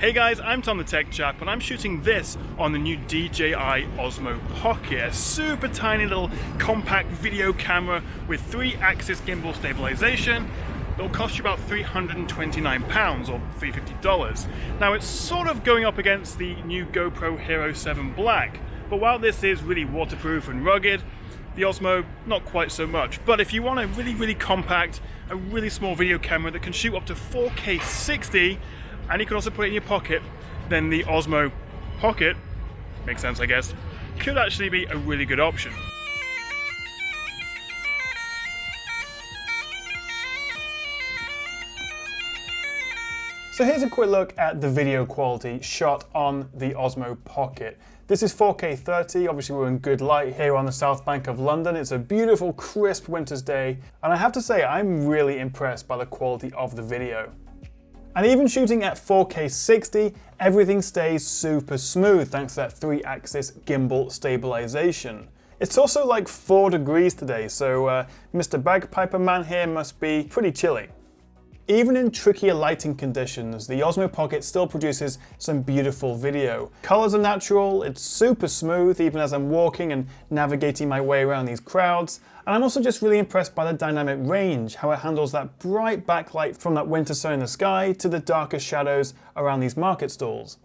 Hey guys, I'm Tom the Tech Chap and I'm shooting this on the new DJI Osmo Pocket, a super tiny little compact video camera with 3-axis gimbal stabilization. It'll cost you about £329 or $350. Now it's sort of going up against the new GoPro Hero 7 Black, but while this is really waterproof and rugged, the Osmo not quite so much. But if you want a really compact, a really small video camera that can shoot up to 4K 60, and you can also put it in your pocket, then the Osmo Pocket, makes sense I guess, could actually be a really good option. So here's a quick look at the video quality shot on the Osmo Pocket. This is 4K 30, obviously we're in good light here on the south bank of London. It's a beautiful crisp winter's day, and I have to say I'm really impressed by the quality of the video. And even shooting at 4K 60, everything stays super smooth thanks to that 3-axis gimbal stabilization. It's also like 4 degrees today, so Mr. Bagpiper Man here must be pretty chilly. Even in trickier lighting conditions, the Osmo Pocket still produces some beautiful video. Colors are natural, it's super smooth even as I'm walking and navigating my way around these crowds. And I'm also just really impressed by the dynamic range, how it handles that bright backlight from that winter sun in the sky to the darker shadows around these market stalls.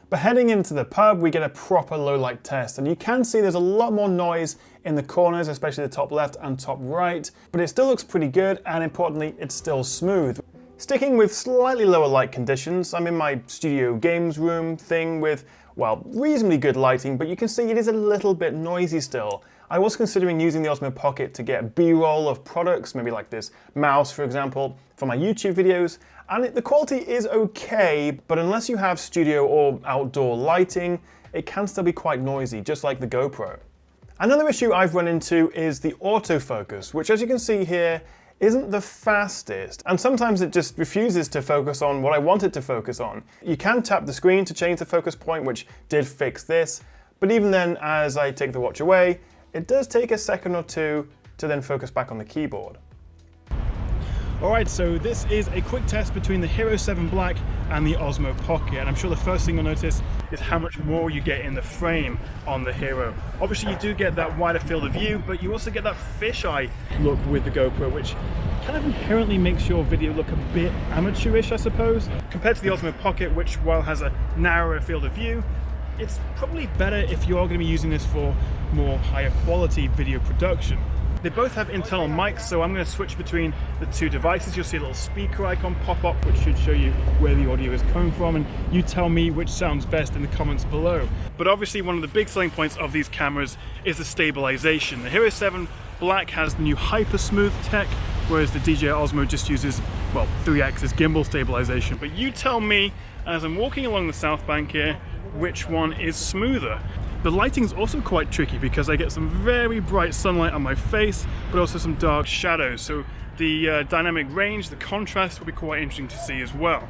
But heading into the pub, we get a proper low light test, and you can see there's a lot more noise in the corners, especially the top left and top right, but it still looks pretty good, and importantly, it's still smooth. Sticking with slightly lower light conditions, I'm in my studio games room thing with, well, reasonably good lighting, but you can see it is a little bit noisy still. I was considering using the Osmo Pocket to get B-roll of products, maybe like this mouse for example, for my YouTube videos, and the quality is okay, but unless you have studio or outdoor lighting, it can still be quite noisy, just like the GoPro. Another issue I've run into is the autofocus, which as you can see here, isn't the fastest, and sometimes it just refuses to focus on what I want it to focus on. You can tap the screen to change the focus point, which did fix this, but even then, as I take the watch away, it does take a second or two to then focus back on the keyboard. Alright, so this is a quick test between the Hero 7 Black and the Osmo Pocket, and I'm sure the first thing you'll notice is how much more you get in the frame on the Hero. Obviously you do get that wider field of view, but you also get that fisheye look with the GoPro, which kind of inherently makes your video look a bit amateurish, I suppose. Compared to the Osmo Pocket, which while has a narrower field of view, it's probably better if you are going to be using this for more higher quality video production. They both have internal mics, so I'm going to switch between the two devices. You'll see a little speaker icon pop up, which should show you where the audio is coming from, and you tell me which sounds best in the comments below. But obviously one of the big selling points of these cameras is the stabilization. The Hero 7 Black has the new Hyper Smooth tech, whereas the DJI Osmo just uses, well, 3-axis gimbal stabilization. But you tell me, as I'm walking along the south bank here, which one is smoother. The lighting's also quite tricky because I get some very bright sunlight on my face, but also some dark shadows. So the dynamic range, the contrast will be quite interesting to see as well.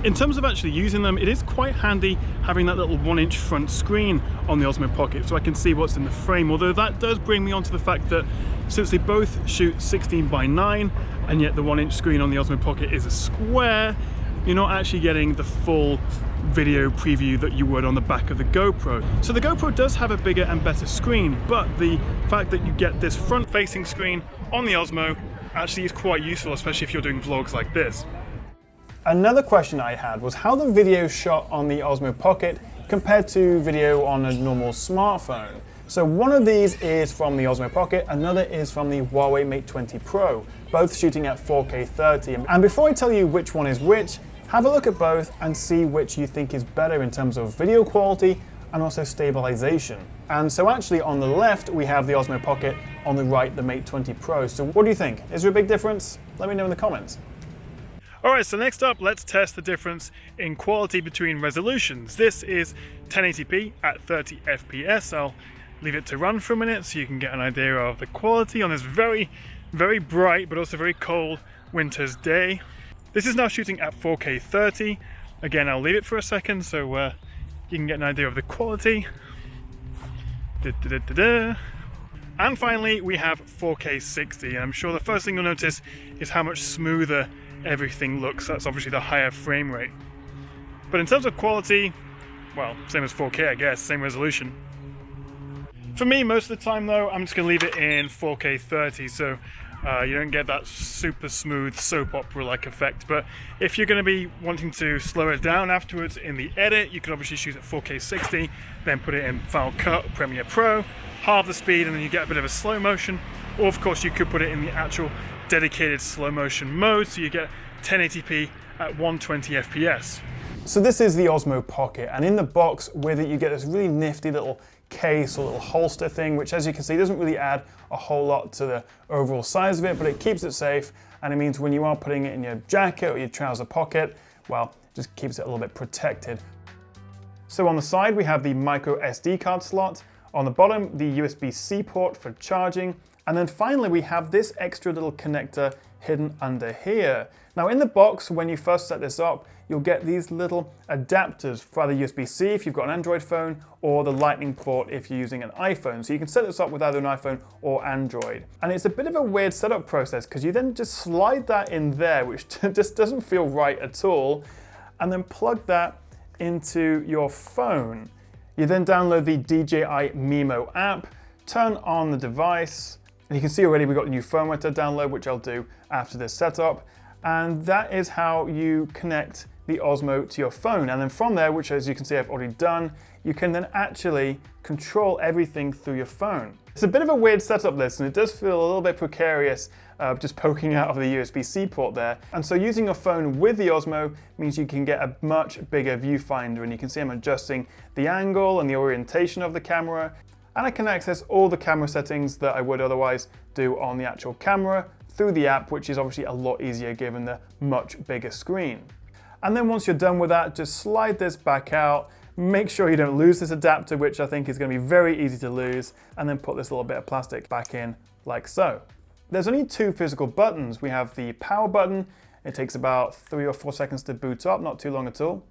In terms of actually using them, it is quite handy having that little 1-inch front screen on the Osmo Pocket so I can see what's in the frame, although that does bring me onto the fact that since they both shoot 16:9 and yet the 1-inch screen on the Osmo Pocket is a square, you're not actually getting the full video preview that you would on the back of the GoPro. So the GoPro does have a bigger and better screen, but the fact that you get this front-facing screen on the Osmo actually is quite useful, especially if you're doing vlogs like this. Another question I had was how the video shot on the Osmo Pocket compared to video on a normal smartphone. So one of these is from the Osmo Pocket, another is from the Huawei Mate 20 Pro, both shooting at 4K 30. And before I tell you which one is which, have a look at both and see which you think is better in terms of video quality and also stabilization. And so actually on the left we have the Osmo Pocket, on the right the Mate 20 Pro. So what do you think? Is there a big difference? Let me know in the comments. Alright, so next up let's test the difference in quality between resolutions. This is 1080p at 30 FPS. I'll leave it to run for a minute so you can get an idea of the quality on this very bright but also very cold winter's day. This is now shooting at 4K 30. Again, I'll leave it for a second so you can get an idea of the quality. And finally, we have 4K 60. And I'm sure the first thing you'll notice is how much smoother everything looks. That's obviously the higher frame rate. But in terms of quality, well, same as 4K, I guess, same resolution. For me, most of the time though, I'm just gonna leave it in 4K 30, so you don't get that super smooth soap opera-like effect. But if you're going to be wanting to slow it down afterwards in the edit, you can obviously shoot at 4K 60, then put it in Final Cut or Premiere Pro, halve the speed, and then you get a bit of a slow motion. Or of course you could put it in the actual dedicated slow motion mode, so you get 1080p at 120 FPS. So this is the Osmo Pocket, and in the box with it you get this really nifty little case or little holster thing, which as you can see doesn't really add a whole lot to the overall size of it, but it keeps it safe, and it means when you are putting it in your jacket or your trouser pocket, well, it just keeps it a little bit protected. So on the side we have the micro SD card slot, on the bottom the USB-C port for charging, and then finally we have this extra little connector hidden under here. Now in the box, when you first set this up, you'll get these little adapters for either USB-C if you've got an Android phone, or the Lightning port if you're using an iPhone. So you can set this up with either an iPhone or Android. And it's a bit of a weird setup process because you then just slide that in there, which just doesn't feel right at all, and then plug that into your phone. You then download the DJI Mimo app, turn on the device, and you can see already we've got a new firmware to download, which I'll do after this setup. And that is how you connect the Osmo to your phone. And then from there, which as you can see I've already done, you can then actually control everything through your phone. It's a bit of a weird setup this, and it does feel a little bit precarious just poking out of the USB-C port there. And so using your phone with the Osmo means you can get a much bigger viewfinder, and you can see I'm adjusting the angle and the orientation of the camera, and I can access all the camera settings that I would otherwise do on the actual camera through the app, which is obviously a lot easier given the much bigger screen. And then once you're done with that, just slide this back out, make sure you don't lose this adapter, which I think is going to be very easy to lose, and then put this little bit of plastic back in like so. There's only two physical buttons. We have the power button. It takes about 3 or 4 seconds to boot up, not too long at all.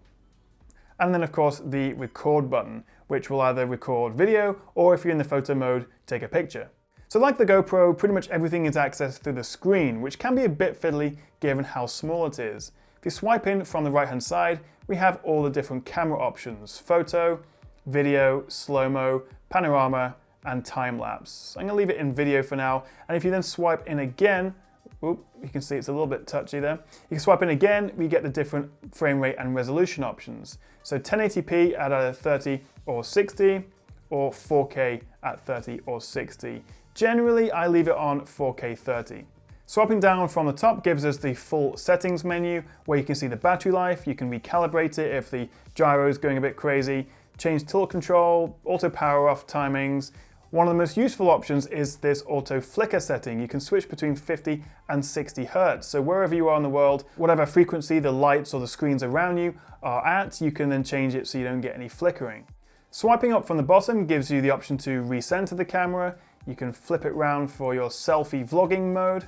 And then of course the record button, which will either record video or if you're in the photo mode, take a picture. So like the GoPro, pretty much everything is accessed through the screen, which can be a bit fiddly given how small it is. If you swipe in from the right hand side, we have all the different camera options: photo, video, slow-mo, panorama, and time-lapse. I'm going to leave it in video for now, and if you then swipe in again, you can see it's a little bit touchy there. You can swipe in again, we get the different frame rate and resolution options. So 1080p at either 30 or 60, or 4K at 30 or 60. Generally, I leave it on 4K 30. Swiping down from the top gives us the full settings menu, where you can see the battery life, you can recalibrate it if the gyro is going a bit crazy, change tilt control, auto power off timings. One of the most useful options is this auto flicker setting. You can switch between 50 and 60 Hertz. So wherever you are in the world, whatever frequency the lights or the screens around you are at, you can then change it so you don't get any flickering. Swiping up from the bottom gives you the option to recenter the camera. You can flip it around for your selfie vlogging mode.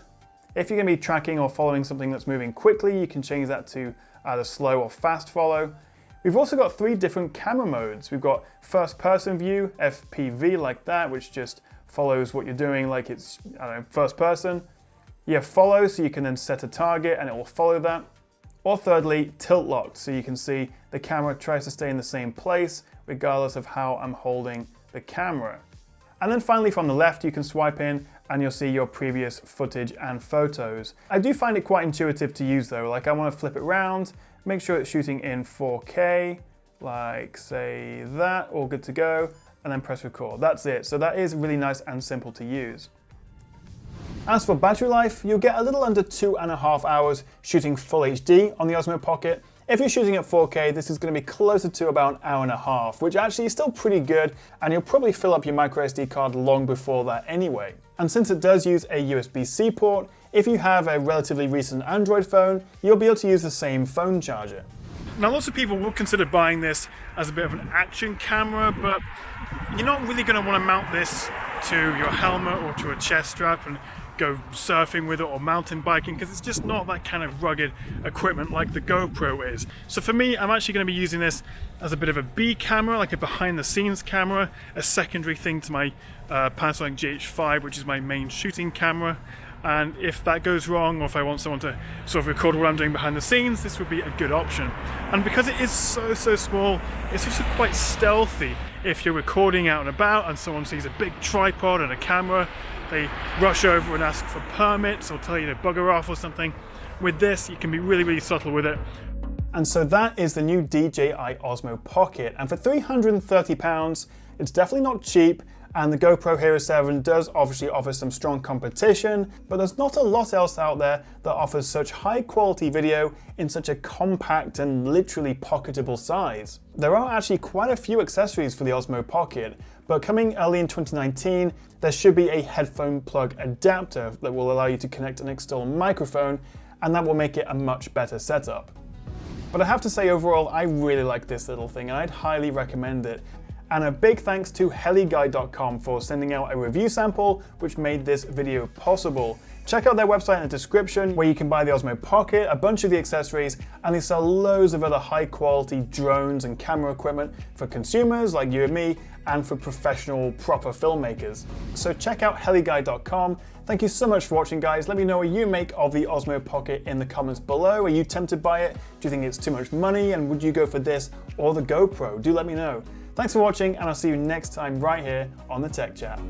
If you're going to be tracking or following something that's moving quickly, you can change that to either slow or fast follow. We've also got 3 different camera modes. We've got first person view, FPV like that, which just follows what you're doing like it's, I don't know, first person. You have follow, so you can then set a target and it will follow that. Or thirdly, tilt locked, so you can see the camera tries to stay in the same place regardless of how I'm holding the camera. And then finally from the left, you can swipe in and you'll see your previous footage and photos. I do find it quite intuitive to use though. Like I want to flip it around, make sure it's shooting in 4K, like say that, all good to go, and then press record. That's it. So that is really nice and simple to use. As for battery life, you'll get a little under 2.5 hours shooting full HD on the Osmo Pocket. If you're shooting at 4K, this is going to be closer to about an hour and a half, which actually is still pretty good, and you'll probably fill up your micro SD card long before that anyway. And since it does use a USB-C port, if you have a relatively recent Android phone, you'll be able to use the same phone charger. Now lots of people will consider buying this as a bit of an action camera, but you're not really going to want to mount this to your helmet or to a chest strap and go surfing with it or mountain biking, because it's just not that kind of rugged equipment like the GoPro is. So for me, I'm actually going to be using this as a bit of a B camera, like a behind the scenes camera, a secondary thing to my Panasonic GH5, which is my main shooting camera. and if that goes wrong, or if I want someone to sort of record what I'm doing behind the scenes, this would be a good option. And because it is so small, it's also quite stealthy. If you're recording out and about and someone sees a big tripod and a camera, they rush over and ask for permits or tell you to bugger off or something. With this, you can be really subtle with it. And so that is the new DJI Osmo Pocket, and for £330, it's definitely not cheap, and the GoPro Hero 7 does obviously offer some strong competition, but there's not a lot else out there that offers such high quality video in such a compact and literally pocketable size. There are actually quite a few accessories for the Osmo Pocket, but coming early in 2019, there should be a headphone plug adapter that will allow you to connect an external microphone, and that will make it a much better setup. But I have to say, overall, I really like this little thing and I'd highly recommend it. And a big thanks to heliguide.com for sending out a review sample which made this video possible. Check out their website in the description where you can buy the Osmo Pocket, a bunch of the accessories, and they sell loads of other high quality drones and camera equipment for consumers like you and me, and for professional, proper filmmakers. So check out heliguide.com. Thank you so much for watching, guys. Let me know what you make of the Osmo Pocket in the comments below. Are you tempted by it? Do you think it's too much money? And would you go for this or the GoPro? Do let me know. Thanks for watching, and I'll see you next time right here on the Tech Chat.